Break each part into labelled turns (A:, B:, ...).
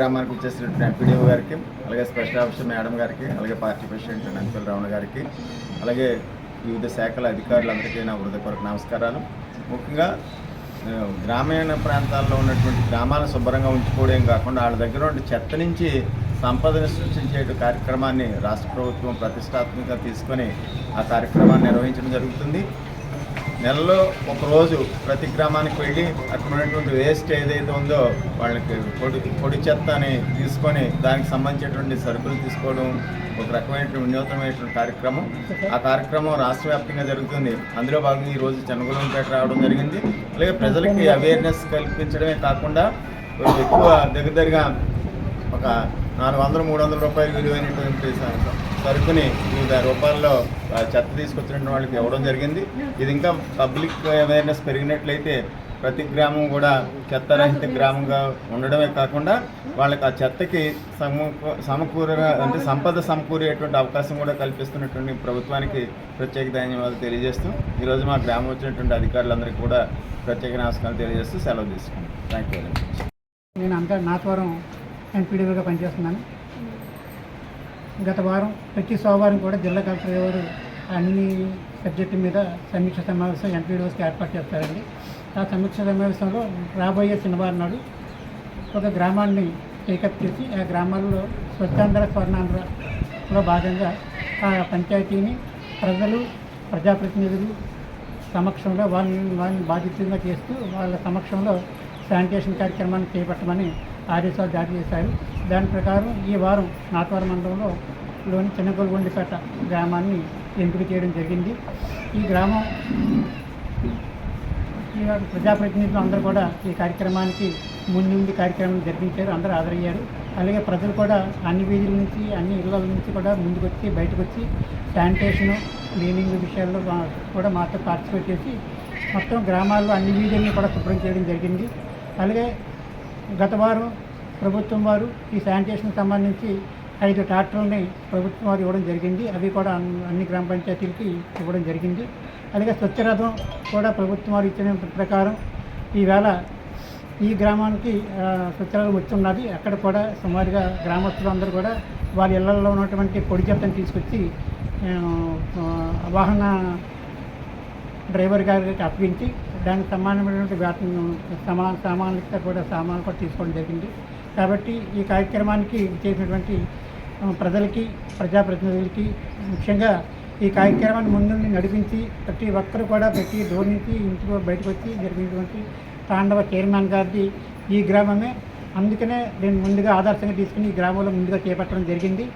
A: గ్రామానికి వచ్చేసినటువంటి ఎంపీడీఓ గారికి, అలాగే స్పెషల్ ఆఫీసర్ మేడం గారికి, అలాగే పార్టీ ప్రెసిడెంట్ నందిపల్లి రావణ గారికి, అలాగే వివిధ శాఖల అధికారులందరికీ నా హృదయపూర్వక నమస్కారాలు. ముఖ్యంగా గ్రామీణ ప్రాంతాల్లో ఉన్నటువంటి గ్రామాలను శుభ్రంగా ఉంచుకోవడం కాకుండా వాళ్ళ దగ్గర ఉండే చెత్త నుంచి సంపదను సృష్టించే కార్యక్రమాన్ని రాష్ట్ర ప్రభుత్వం ప్రతిష్టాత్మకంగా తీసుకొని ఆ కార్యక్రమాన్ని నిర్వహించడం జరుగుతుంది. నెలలో ఒకరోజు ప్రతి గ్రామానికి వెళ్ళి అక్కడ ఉన్నటువంటి వేస్ట్ ఏదైతే ఉందో వాళ్ళకి పొడి చెత్త అని తీసుకొని దానికి సంబంధించినటువంటి సరుకులు తీసుకోవడం ఒక రకమైనటువంటి వినూత్నమైనటువంటి కార్యక్రమం. ఆ కార్యక్రమం రాష్ట్ర వ్యాప్తంగా జరుగుతుంది. అందులో భాగంగా ఈరోజు చెన్నగూడెంపేట రావడం జరిగింది. అలాగే ప్రజలకి అవేర్నెస్ కల్పించడమే కాకుండా ఎక్కువ దగ్గరగా ఒక 400-300 రూపాయలు విలువైనటువంటి సరుకుని వివిధ రూపాల్లో చెత్త తీసుకొచ్చినటువంటి వాళ్ళకి ఇవ్వడం జరిగింది. ఇది ఇంకా పబ్లిక్ అవేర్నెస్ పెరిగినట్లయితే ప్రతి గ్రామం కూడా చెత్తరహిత గ్రామంగా ఉండడమే కాకుండా వాళ్ళకి ఆ చెత్తకి సంపద సమకూరేటువంటి అవకాశం కూడా కల్పిస్తున్నటువంటి ప్రభుత్వానికి ప్రత్యేక ధన్యవాదాలు తెలియజేస్తూ ఈరోజు మా గ్రామం వచ్చినటువంటి అధికారులందరికీ కూడా ప్రత్యేక నమస్కారాలు తెలియజేస్తూ సెలవు తీసుకున్నాను. Thank you very much.
B: నేను అంతా నాతవరం ఎంపీడీఓగా పనిచేస్తున్నాను. గత వారం ప్రతి సోమవారం కూడా జిల్లా కలెక్టర్ గారు అన్ని సబ్జెక్టు మీద సమీక్ష సమావేశం ఎంపీడీఓస్కి ఏర్పాటు చేస్తారండి. ఆ సమీక్ష సమావేశంలో రాబోయే శనివారం నాడు ఒక గ్రామాన్ని టేకప్ చేసి ఆ గ్రామాల్లో స్వచ్ఛాంధ్ర స్వర్ణాంధ్రలో భాగంగా ఆ పంచాయతీని ప్రజలు ప్రజాప్రతినిధులు సమక్షంలో వాళ్ళని బాధ్యతగా చేస్తూ వాళ్ళ సమక్షంలో శానిటేషన్ కార్యక్రమాన్ని చేపట్టమని ఆదేశాలు జారీ చేశారు. దాని ప్రకారం ఈ వారం నాతవరం మండలంలోని చిన్నగొల్గొండిపేట గ్రామాన్ని ఎంపిక చేయడం జరిగింది. ఈ గ్రామం ప్రజాప్రతినిధులు అందరూ కూడా ఈ కార్యక్రమానికి ముందుండి కార్యక్రమం జరిపించారు. అందరూ హాజరయ్యారు. అలాగే ప్రజలు కూడా అన్ని వీధుల నుంచి అన్ని ఇళ్ల నుంచి కూడా ముందుకు వచ్చి బయటకు వచ్చి శానిటేషను క్లీనింగ్ విషయాల్లో కూడా మాతో పార్టిసిపేట్ చేసి మొత్తం గ్రామాల్లో అన్ని వీధుల్ని కూడా శుభ్రం చేయడం జరిగింది. అలాగే గత వారం ప్రభుత్వం వారు ఈ శానిటేషన్కి సంబంధించి 5 ట్రాక్టర్లని ప్రభుత్వం వారు ఇవ్వడం జరిగింది. అవి కూడా అన్ని గ్రామ పంచాయతీలకి ఇవ్వడం జరిగింది. అలాగే స్వచ్ఛరథం కూడా ప్రభుత్వం వారు ఇచ్చిన ప్రకారం ఈవేళ ఈ గ్రామానికి స్వచ్ఛరథం వచ్చున్నది. అక్కడ కూడా సుమారుగా గ్రామస్తులు అందరూ కూడా వాళ్ళ ఇళ్లలో ఉన్నటువంటి పొడి చెత్తను తీసుకొచ్చి వాహన డ్రైవర్ గారికి అప్పగించి దానికి సమానమైనటువంటి సామాన్లు కూడా తీసుకోవడం జరిగింది. కాబట్టి ఈ కార్యక్రమానికి చేసినటువంటి ప్రజలకి ప్రజాప్రతినిధులకి ముఖ్యంగా ఈ కార్యక్రమాన్ని ముందుండి నడిపించి ప్రతి ఒక్కరు కూడా ప్రతి డోర్ నుంచి ఇంటికి బయటకు వచ్చి జరిగినటువంటి తాండవ చైర్మన్ గారిది ఈ గ్రామమే. అందుకనే నేను ముందుగా ఆదర్శంగా తీసుకుని ఈ గ్రామంలో ముందుగా చేపట్టడం జరిగింది.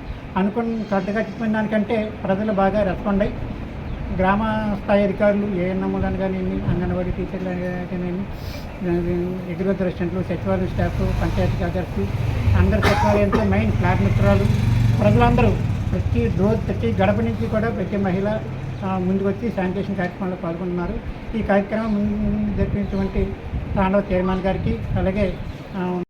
B: కరెక్ట్గా చెప్పిన దానికంటే ప్రజలు బాగా రెస్పాండ్ అయ్యి గ్రామ స్థాయి అధికారులు ఏఎన్ఎంలను కానీ అంగన్వాడీ టీచర్లు కానివ్వండి, అగ్రికల్చర్ అసిస్టెంట్లు, సచివాలయ స్టాఫ్, పంచాయతీ కార్యదర్శి అందరు సచివాలయంతో మెయిన్ ఫ్లాట్ మిత్రాలు ప్రజలందరూ ప్రతి గడప నుంచి కూడా ప్రతి మహిళ ముందుకు వచ్చి శానిటేషన్ కార్యక్రమంలో పాల్గొంటున్నారు. ఈ కార్యక్రమం ముందు జరిపినటువంటి తాండవ చైర్మన్ గారికి అలాగే